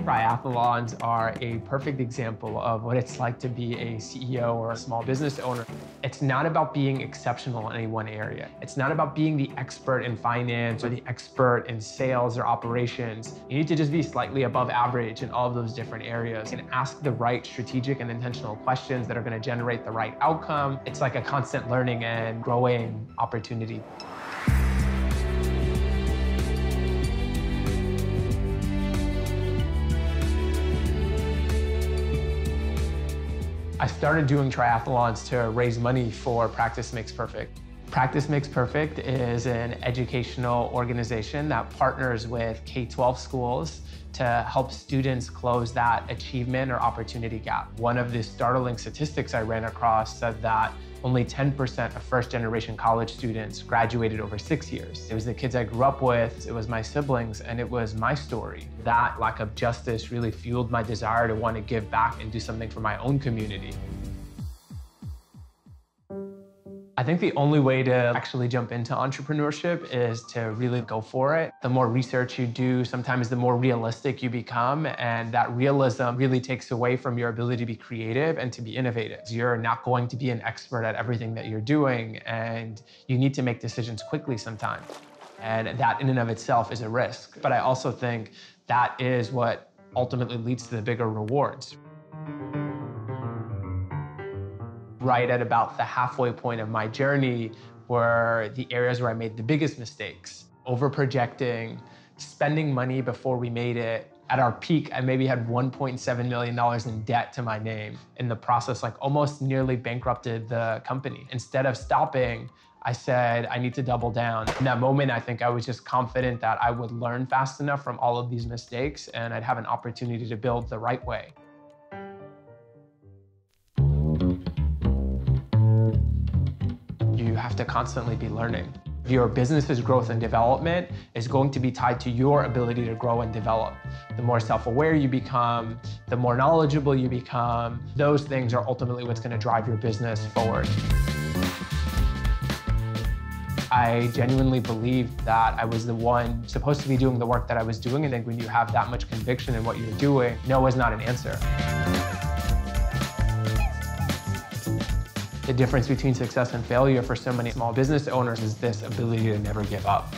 Triathlons are a perfect example of what it's like to be a CEO or a small business owner. It's not about being exceptional in any one area. It's not about being the expert in finance or the expert in sales or operations. You need to just be slightly above average in all of those different areas and ask the right strategic and intentional questions that are going to generate the right outcome. It's like a constant learning and growing opportunity. I started doing triathlons to raise money for Practice Makes Perfect. Practice Makes Perfect is an educational organization that partners with K-12 schools to help students close that achievement or opportunity gap. One of the startling statistics I ran across said that only 10% of first-generation college students graduated over 6 years. It was the kids I grew up with, it was my siblings, and it was my story. That lack of justice really fueled my desire to want to give back and do something for my own community. I think the only way to actually jump into entrepreneurship is to really go for it. The more research you do, sometimes the more realistic you become, and that realism really takes away from your ability to be creative and to be innovative. You're not going to be an expert at everything that you're doing, and you need to make decisions quickly sometimes. And that in and of itself is a risk. But I also think that is what ultimately leads to the bigger rewards. Right at about the halfway point of my journey were the areas where I made the biggest mistakes. Over-projecting, spending money before we made it. At our peak, I maybe had $1.7 million in debt to my name. In the process, like almost nearly bankrupted the company. Instead of stopping, I said, I need to double down. In that moment, I think I was just confident that I would learn fast enough from all of these mistakes and I'd have an opportunity to build the right way. You have to constantly be learning. Your business's growth and development is going to be tied to your ability to grow and develop. The more self-aware you become, the more knowledgeable you become, those things are ultimately what's going to drive your business forward. I genuinely believed that I was the one supposed to be doing the work that I was doing, and then when you have that much conviction in what you're doing, no is not an answer. The difference between success and failure for so many small business owners is this ability to never give up.